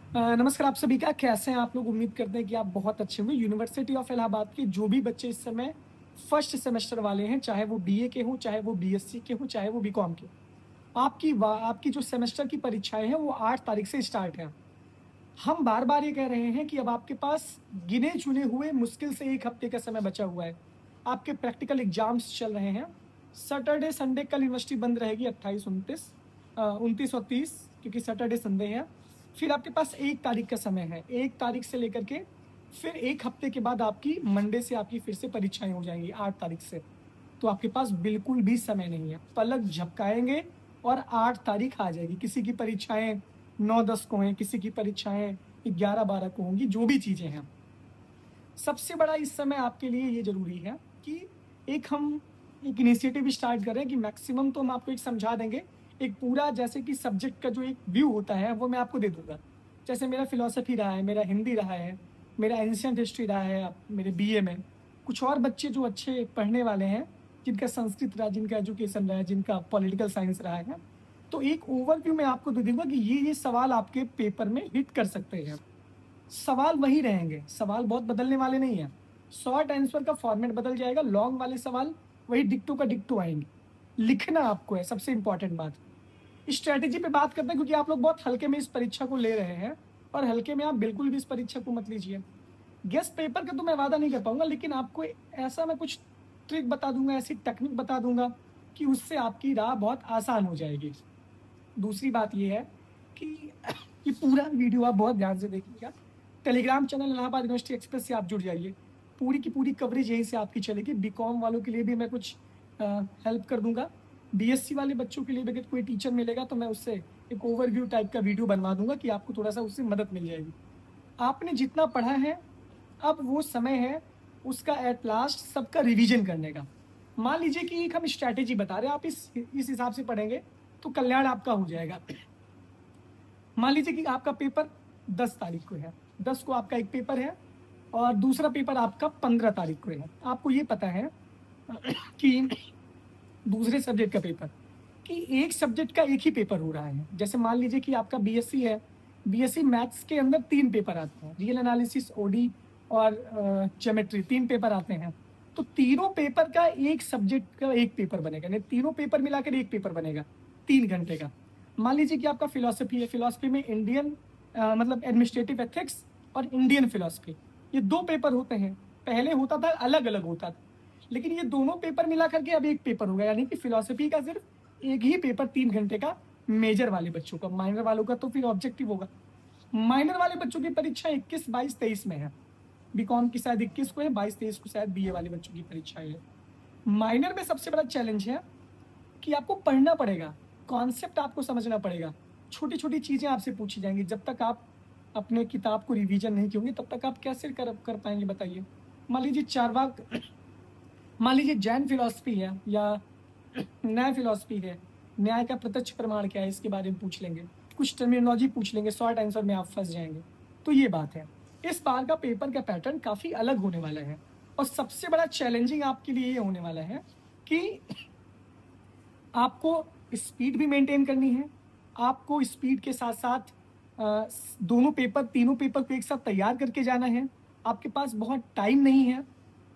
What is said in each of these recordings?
नमस्कार आप सभी का कैसे हैं आप लोग। उम्मीद करते हैं कि आप बहुत अच्छे होंगे। यूनिवर्सिटी ऑफ इलाहाबाद के जो भी बच्चे इस समय फर्स्ट सेमेस्टर वाले हैं, चाहे वो बीए के हों, चाहे वो बीएससी के हों, चाहे वो बीकॉम के, आपकी जो सेमेस्टर की परीक्षाएं हैं वो 8 तारीख से स्टार्ट हैं। हम बार-बार ये कह रहे हैं कि अब आपके पास गिने-चुने हुए मुश्किल से 1 हफ्ते का समय बचा हुआ है। आपके प्रैक्टिकल एग्ज़ाम्स चल रहे हैं। सैटरडे, संडे कल यूनिवर्सिटी बंद रहेगी 28, 29 29 और 30 क्योंकि सैटरडे, संडे है। फिर आपके पास 1 तारीख का समय है। 1 तारीख से लेकर के फिर 1 हफ्ते के बाद आपकी मंडे से आपकी फिर से परीक्षाएँ हो जाएँगी 8 तारीख से। तो आपके पास बिल्कुल भी समय नहीं है। पलक झपकाएँगे और 8 तारीख आ जाएगी। किसी की परीक्षाएँ 9-10 को हैं, किसी की परीक्षाएँ 11-12 को होंगी, जो भी चीज़ें हैं। सबसे बड़ा इस समय आपके लिए ये ज़रूरी है कि हम एक इनिशिएटिव स्टार्ट करें कि मैक्सिमम तो हम आपको एक समझा देंगे। एक पूरा जैसे कि सब्जेक्ट का जो एक व्यू होता है, वो मैं आपको दे दूँगा। जैसे मेरा फ़िलॉसफ़ी रहा है, मेरा हिंदी रहा है, मेरा एंशिएंट हिस्ट्री रहा है मेरे बीए में। कुछ और बच्चे जो अच्छे पढ़ने वाले हैं, जिनका संस्कृत रहा, जिनका एजुकेशन रहा है, जिनका पॉलिटिकल साइंस रहा है, तो एक ओवरव्यू मैं आपको दे दूँगा कि ये सवाल आपके पेपर में हिट कर सकते हैं। सवाल वही रहेंगे, सवाल बहुत बदलने वाले नहीं हैं। शॉर्ट आंसर का फॉर्मेट बदल जाएगा, लॉन्ग वाले सवाल वही डिक्टो का डिक्टो आएँगे। लिखना आपको है सबसे इम्पोर्टेंट बात। स्ट्रैटेजी पे बात करते हैं क्योंकि आप लोग बहुत हल्के में इस परीक्षा को ले रहे हैं और हल्के में आप बिल्कुल भी इस परीक्षा को मत लीजिए। गेस्ट पेपर का तो मैं वादा नहीं कर पाऊँगा, लेकिन आपको ऐसा मैं कुछ ट्रिक बता दूँगा, ऐसी टेक्निक बता दूँगा कि उससे आपकी राह बहुत आसान हो जाएगी। दूसरी बात ये है कि ये पूरा वीडियो आप बहुत ध्यान से देखिएगा। Telegram channel Allahabad university express से आप जुड़ जाइए। पूरी की पूरी कवरेज यहीं से आपकी चलेगी। बीकॉम वालों के लिए भी मैं कुछ हेल्प कर दूँगा। बीएससी वाले बच्चों के लिए भी अगर कोई टीचर मिलेगा तो मैं उससे एक ओवरव्यू टाइप का वीडियो बनवा दूँगा कि आपको थोड़ा-सा उससे मदद मिल जाएगी। आपने जितना पढ़ा है, अब वो समय है उसका एट लास्ट सबका रिवीजन करने का। मान लीजिए कि एक हम स्ट्रैटेजी बता रहे हैं, आप इस हिसाब से पढ़ेंगे तो कल्याण आपका हो जाएगा। मान लीजिए कि आपका पेपर 10 तारीख को है, 10 को आपका एक पेपर है और दूसरा पेपर आपका 15 तारीख को है। आपको ये पता है कि दूसरे सब्जेक्ट का पेपर, कि एक सब्जेक्ट का एक ही पेपर हो रहा है। जैसे मान लीजिए कि आपका बीएससी है, बीएससी मैथ्स के अंदर 3 पेपर आते हैं, रियल एनालिसिस, ओडी और ज्योमेट्री 3 पेपर आते हैं। तो तीनों पेपर का एक सब्जेक्ट का एक पेपर बनेगा, यानी तीनों पेपर मिलाकर एक पेपर बनेगा 3 घंटे का। मान लीजिए कि आपका फिलॉसफी है, फिलॉसफी में इंडियन मतलब एडमिनिस्ट्रेटिव एथिक्स और इंडियन फिलॉसफी, ये 2 पेपर होते हैं। पहले होता था अलग-अलग होता था, लेकिन ये दोनों पेपर मिला करके अब एक पेपर हो गया, यानी कि फिलॉसफी का सिर्फ एक ही पेपर 3 घंटे का मेजर वाले बच्चों का। माइनर वालों का तो फिर ऑब्जेक्टिव होगा। माइनर वाले बच्चों की परीक्षा 21, 22, 23 में है। बीकॉम की शायद 21 को है, 22, 23 को शायद बीए वाले बच्चों की परीक्षाएं है। माइनर में सबसे बड़ा चैलेंज है कि आपको पढ़ना पड़ेगा, कॉन्सेप्ट आपको समझना पड़ेगा। छोटी-छोटी चीज़ें आपसे पूछी जाएँगी। जब तक आप अपने किताब को रिवीजन नहीं किए होंगे, तब तक आप कैसे कर पाएँगे बताइए? मान लीजिए चारवाक मान लीजिए जैन फिलॉसफी है या न्याय फिलॉसफी है, न्याय का प्रत्यक्ष प्रमाण क्या है, इसके बारे में पूछ लेंगे। कुछ टर्मिनोलॉजी पूछ लेंगे, शॉर्ट आंसर में आप फँस जाएँगे। तो ये बात है। इस बार का पेपर का पैटर्न काफ़ी अलग होने वाला है और सबसे बड़ा चैलेंजिंग आपके लिए ये होने वाला है कि आपको स्पीड भी मेंटेन करनी है। आपको स्पीड के साथ-साथ दोनों पेपर, तीनों पेपर को एक साथ तैयार करके जाना है। आपके पास बहुत टाइम नहीं है।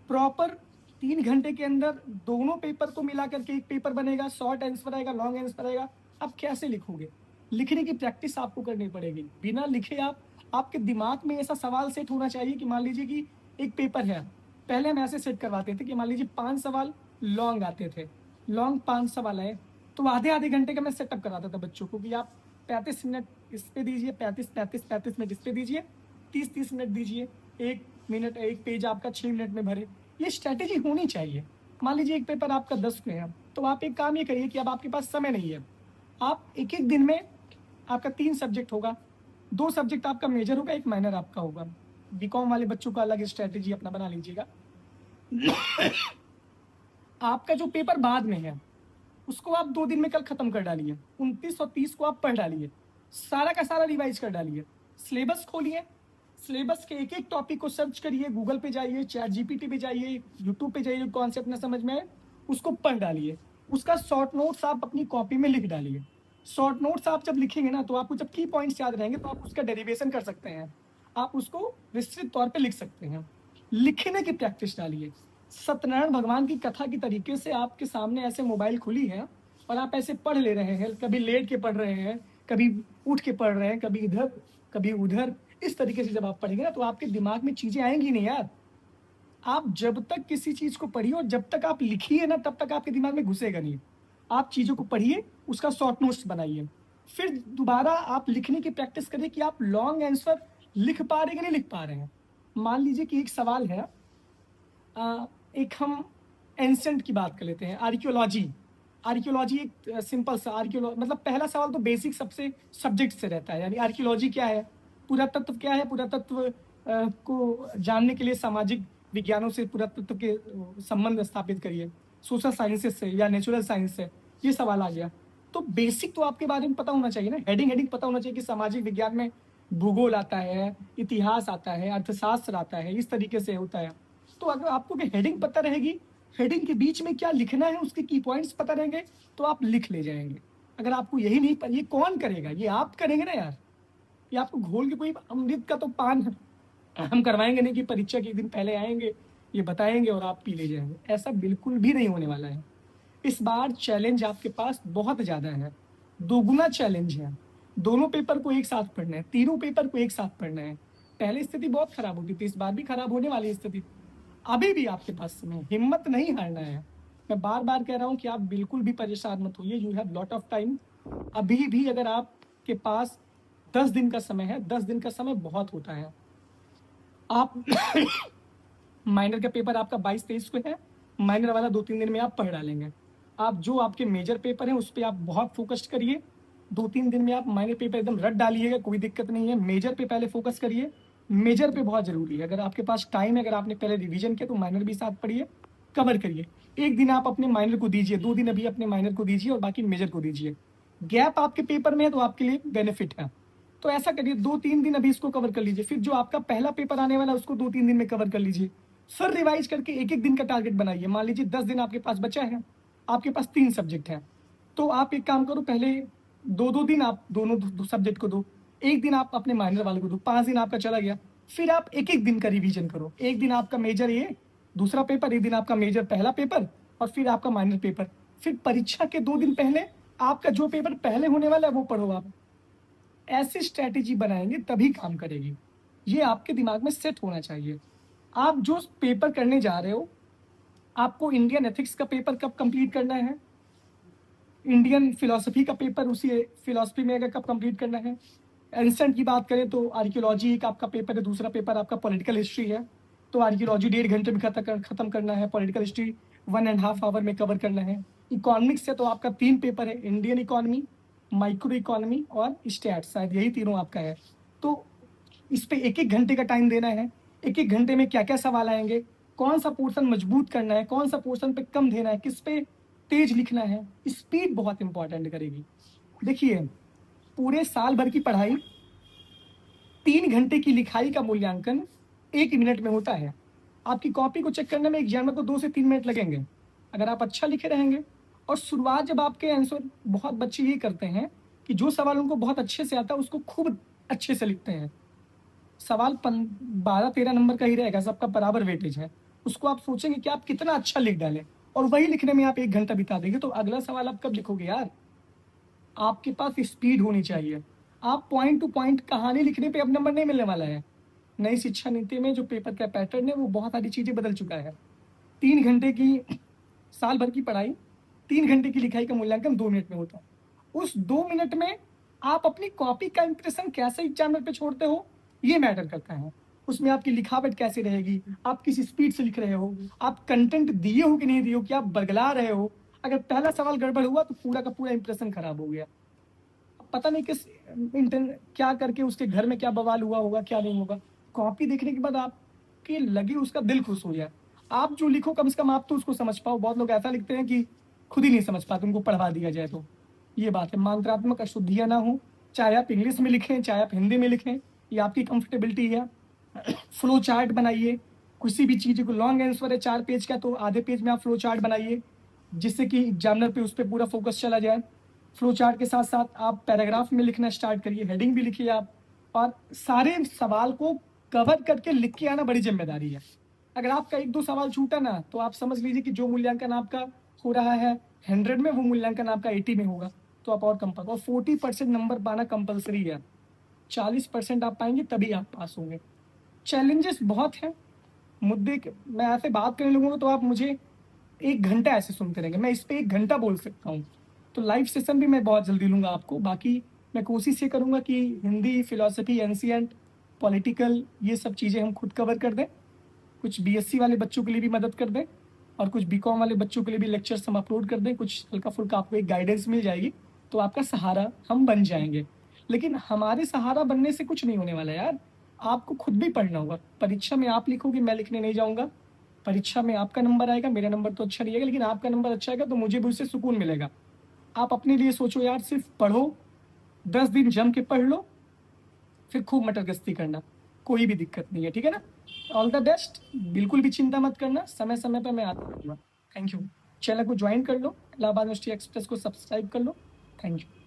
प्रॉपर 3 घंटे के अंदर दोनों पेपर को मिला करके एक पेपर बनेगा, शॉर्ट आंसर आएगा, लॉन्ग आंसर आएगा। आप कैसे लिखोगे? लिखने की प्रैक्टिस आपको करनी पड़ेगी। बिना लिखे आपके दिमाग में ऐसा सवाल सेट होना चाहिए कि मान लीजिए कि एक पेपर है। पहले हम ऐसे सेट करवाते थे कि मान लीजिए 5 सवाल लॉन्ग आते थे। लॉन्ग 5 सवाल आए, तो आधे-आधे घंटे का मैं सेटअप कराता था बच्चों को कि आप 35 मिनट इस पे दीजिए, 35 मिनट इस पे दीजिए, 30-30 मिनट दीजिए, 1 मिनट 1 पेज आपका 6 मिनट में भरे। ये स्ट्रैटेजी होनी चाहिए। मान लीजिए एक पेपर आपका 10 पे है, तो आप एक काम ये करिए कि अब आपके पास समय नहीं है। आप एक-एक दिन में आपका 3 सब्जेक्ट होगा, 2 सब्जेक्ट आपका मेजर होगा, 1 माइनर आपका होगा। बीकॉम वाले बच्चों का अलग स्ट्रैटेजी अपना बना लीजिएगा। आपका जो पेपर बाद में है, उसको आप 2 दिन में कल खत्म कर डालिए। 29 और 30 को आप पढ़ डालिए। सारा का सारा रिवाइज़ कर डालिए। सिलेबस खोलिए, सिलेबस के एक-एक टॉपिक को सर्च करिए, गूगल पे जाइए, चैट जीपीटी पे जाइए, यूट्यूब पे जाइए, कॉन्सेप्ट ना समझ में आए, उसको पढ़ डालिए। उसका शॉर्ट नोट्स आप अपनी कॉपी में लिख डालिए। शॉर्ट नोट्स आप जब लिखेंगे ना, तो आपको जब की पॉइंट्स याद रहेंगे तो आप उसका डेरिवेशन कर सकते हैं, आप उसको विस्तृत तौर पे लिख सकते हैं। लिखने की प्रैक्टिस डालिए। सत्यनारायण भगवान की कथा की तरीके से आपके सामने ऐसे मोबाइल खुली है और आप ऐसे पढ़ ले रहे हैं, कभी लेट के पढ़ रहे हैं, कभी उठ के पढ़ रहे हैं, कभी इधर कभी उधर। इस तरीके से जब आप पढ़ेंगे ना, तो आपके दिमाग में चीजें आएंगी नहीं यार। आप जब तक किसी चीज को पढ़िए और जब तक आप लिखिए ना, तब तक आपके दिमाग में घुसेगा नहीं। आप चीजों को पढ़िए, उसका शॉर्ट नोट्स बनाइए, फिर दोबारा आप लिखने की प्रैक्टिस करिए कि आप लॉन्ग आंसर लिख पा रहे हैं कि नहीं लिख पा रहे हैं। मान लीजिए कि एक सवाल है, एक हम एंसेंट की बात कर लेते हैं, आर्कियोलॉजी। आर्कियोलॉजी एक सिंपल सा आर्कियोलॉजी, मतलब पहला सवाल तो बेसिक सबसे सब्जेक्ट से रहता है, यानी आर्कियोलॉजी क्या है, पुरातत्व क्या है, पुरातत्व को जानने के लिए सामाजिक विज्ञानों से पुरातत्व के संबंध स्थापित करिए, सोशल साइंसेस से या नेचुरल साइंस से, ये सवाल आ गया। तो बेसिक तो आपके बारे में पता होना चाहिए ना, हेडिंग पता होना चाहिए कि सामाजिक विज्ञान में भूगोल आता है, इतिहास आता है, अर्थशास्त्र आता है, इस तरीके से होता है। तो अगर आपको हेडिंग पता रहेगी, हेडिंग के बीच में क्या लिखना है उसके की पॉइंट्स पता रहेंगे, तो आप लिख ले जाएंगे। अगर आपको यही नहीं, ये कौन करेगा, ये आप करेंगे ना यार। ये आपको घोल के कोई अमृत का तो पान हम करवाएंगे नहीं कि परीक्षा के एक दिन पहले आएंगे, ये बताएंगे और आप पी ले जाएंगे। ऐसा बिल्कुल भी नहीं होने वाला है। इस बार चैलेंज आपके पास बहुत ज़्यादा है, दोगुना चैलेंज है। दोनों पेपर को एक साथ पढ़ना है, तीनों पेपर को एक साथ पढ़ना है। पहले स्थिति बहुत खराब होती थी, इस बार भी खराब होने वाली स्थिति। अभी भी आपके पास समय, हिम्मत नहीं हारना है। मैं बार बार कह रहा हूँ कि आप बिल्कुल भी परेशान मत होइए, you have lot of time. अभी भी अगर आपके पास 10 दिन का समय है, 10 दिन का समय बहुत होता है। आप माइनर का पेपर आपका 22-23 को है, माइनर वाला 2-3 दिन में आप पढ़ डालेंगे। आप जो आपके मेजर पेपर हैं उस पर आप बहुत फोकस करिए, 2-3 दिन में आप माइनर पेपर एकदम रट डालिएगा, कोई दिक्कत नहीं है। मेजर पे पहले फोकस करिए, मेजर पे बहुत जरूरी है। अगर आपके पास टाइम है, अगर आपने पहले रिवीजन किया तो माइनर भी साथ पढ़िए, कवर करिए। एक दिन आप अपने माइनर को दीजिए, 2 दिन अभी अपने माइनर को दीजिए और बाकी मेजर को दीजिए। गैप आपके पेपर में है तो आपके लिए बेनिफिट है। तो ऐसा करिए, 2-3 दिन अभी इसको कवर कर लीजिए, फिर जो आपका पहला पेपर आने वाला है उसको 2-3 दिन में कवर कर लीजिए। फिर रिवाइज करके एक एक दिन का टारगेट बनाइए। मान लीजिए 10 दिन आपके पास बचा है, आपके पास 3 सब्जेक्ट हैं, तो आप एक काम करो, पहले 2-2 दिन आप दोनों सब्जेक्ट को दो, एक दिन आप अपने माइनर वाले को दो, 5 दिन आपका चला गया। फिर आप एक एक दिन का रिवीजन करो, एक दिन आपका मेजर ये दूसरा पेपर, एक दिन आपका मेजर पहला पेपर और फिर आपका माइनर पेपर। फिर परीक्षा के 2 दिन पहले आपका जो पेपर पहले होने वाला है वो पढ़ो। आप ऐसी स्ट्रैटेजी बनाएंगे तभी काम करेगी, ये आपके दिमाग में सेट होना चाहिए। आप जो पेपर करने जा रहे हो, आपको इंडियन एथिक्स का पेपर कब कंप्लीट करना है, इंडियन फिलोसफी का पेपर उसी फिलोसफी में अगर कब कंप्लीट करना है। एंसेंट की बात करें तो आर्कियोलॉजी एक आपका पेपर है, दूसरा पेपर आपका पॉलिटिकल हिस्ट्री है। तो आर्कियोलॉजी 1.5 घंटे में खत्म करना है, पॉलिटिकल हिस्ट्री 1.5 आवर में कवर करना है। इकोनॉमिक्स से तो आपका 3 पेपर है, इंडियन इकोनॉमी, माइक्रो इकोनॉमी और स्टैट्स, शायद यही तीनों आपका है। तो इस पे एक एक घंटे का टाइम देना है। एक एक घंटे में क्या क्या सवाल आएंगे, कौन सा पोर्शन मजबूत करना है, कौन सा पोर्शन पे कम देना है, किस पे तेज लिखना है। स्पीड बहुत इंपॉर्टेंट करेगी। देखिए, पूरे साल भर की पढ़ाई, 3 घंटे की लिखाई का मूल्यांकन 1 मिनट में होता है। आपकी कॉपी को चेक करने में एग्जामिनर को 2 से 3 मिनट लगेंगे, अगर आप अच्छा लिखे रहेंगे। और शुरुआत जब आपके आंसर, बहुत बच्चे ये करते हैं कि जो सवाल उनको बहुत अच्छे से आता है उसको खूब अच्छे से लिखते हैं। सवाल 12-13 नंबर का ही रहेगा, सबका बराबर वेटेज है, उसको आप सोचेंगे कि आप कितना अच्छा लिख डालें, और वही लिखने में आप 1 घंटा बिता देंगे, तो अगला सवाल आप कब लिखोगे यार। आपके पास स्पीड होनी चाहिए। आप पॉइंट टू पॉइंट कहानी लिखने पे अब नंबर नहीं मिलने वाला है। नई शिक्षा नीति में जो पेपर का पैटर्न है वो बहुत सारी चीज़ें बदल चुका है। 3 घंटे की साल भर की पढ़ाई, 3 घंटे की लिखाई का मूल्यांकन 2 मिनट में होता है। उस 2 मिनट में आप अपनी कॉपी का इंप्रेशन कैसे एग्जामिनर पे छोड़ते हो, ये मैटर करता है। उसमें आपकी लिखावट कैसी रहेगी, आप किस स्पीड से लिख रहे हो, आप कंटेंट दिए हो कि नहीं दिए हो, क्या आप बरगला रहे हो। अगर पहला सवाल गड़बड़ हुआ तो पूरा का पूरा इंप्रेशन खराब हो गया। पता नहीं किस क्या करके उसके घर में क्या बवाल हुआ होगा, क्या नहीं होगा। कॉपी देखने के बाद आपके लगे उसका दिल खुश हो जाए। आप जो लिखो कम से कम आप तो उसको समझ पाओ। बहुत लोग ऐसा लिखते हैं कि खुद ही नहीं समझ पाते, उनको पढ़वा दिया जाए। तो ये बात है, मात्रात्मक अशुद्धियाँ ना हो, चाहे आप इंग्लिश में लिखें चाहे आप हिंदी में लिखें, ये आपकी कंफर्टेबिलिटी है। फ्लो चार्ट बनाइए, किसी भी चीज़ को, लॉन्ग आंसर है 4 पेज का तो आधे पेज में आप फ्लो चार्ट बनाइए, जिससे कि एग्जामिनर पे उस पर पूरा फोकस चला जाए। फ्लो चार्ट के साथ साथ आप पैराग्राफ में लिखना स्टार्ट करिए, हेडिंग भी लिखिए आप, और सारे सवाल को कवर करके लिख के आना बड़ी जिम्मेदारी है। अगर आपका 1-2 सवाल छूटा ना, तो आप समझ लीजिए कि जो मूल्यांकन आपका हो रहा है 100 में, वो मूल्यांकन आपका 80 में होगा, तो आप और कम पाओगे। और 40% नंबर पाना कंपलसरी है, 40% आप पाएंगे तभी आप पास होंगे। चैलेंजेस बहुत हैं, मुद्दे मैं ऐसे बात करने लगूंगा तो आप मुझे 1 घंटा ऐसे सुनते रहेंगे, मैं इस पे 1 घंटा बोल सकता हूँ। तो लाइव सेशन भी मैं बहुत जल्दी लूंगा आपको। बाकी मैं कोशिश ये करूंगा कि हिंदी, फिलोसफी, एंशियंट, पॉलिटिकल, ये सब चीज़ें हम खुद कवर कर दें, कुछ बीएससी वाले बच्चों के लिए भी मदद कर दें, और कुछ बीकॉम वाले बच्चों के लिए भी लेक्चर्स हम अपलोड कर दें, कुछ हल्का फुल्का आपको एक गाइडेंस मिल जाएगी, तो आपका सहारा हम बन जाएंगे। लेकिन हमारे सहारा बनने से कुछ नहीं होने वाला यार, आपको खुद भी पढ़ना होगा। परीक्षा में आप लिखोगे, मैं लिखने नहीं जाऊंगा। परीक्षा में आपका नंबर आएगा, मेरा नंबर तो अच्छा नहीं आएगा, लेकिन आपका नंबर अच्छा आएगा तो मुझे भी उससे सुकून मिलेगा। आप अपने लिए सोचो यार, सिर्फ पढ़ो, 10 दिन जम के पढ़ लो, फिर खूब मटर गश्ती करना, कोई भी दिक्कत नहीं है, ठीक है ना। ऑल द बेस्ट, बिल्कुल भी चिंता मत करना, समय समय पर मैं आता रहूँगा। Thank you. चैनल को ज्वाइन कर लो, इलाहाबाद यूनिवर्सिटी एक्सप्रेस को सब्सक्राइब कर लो। Thank you.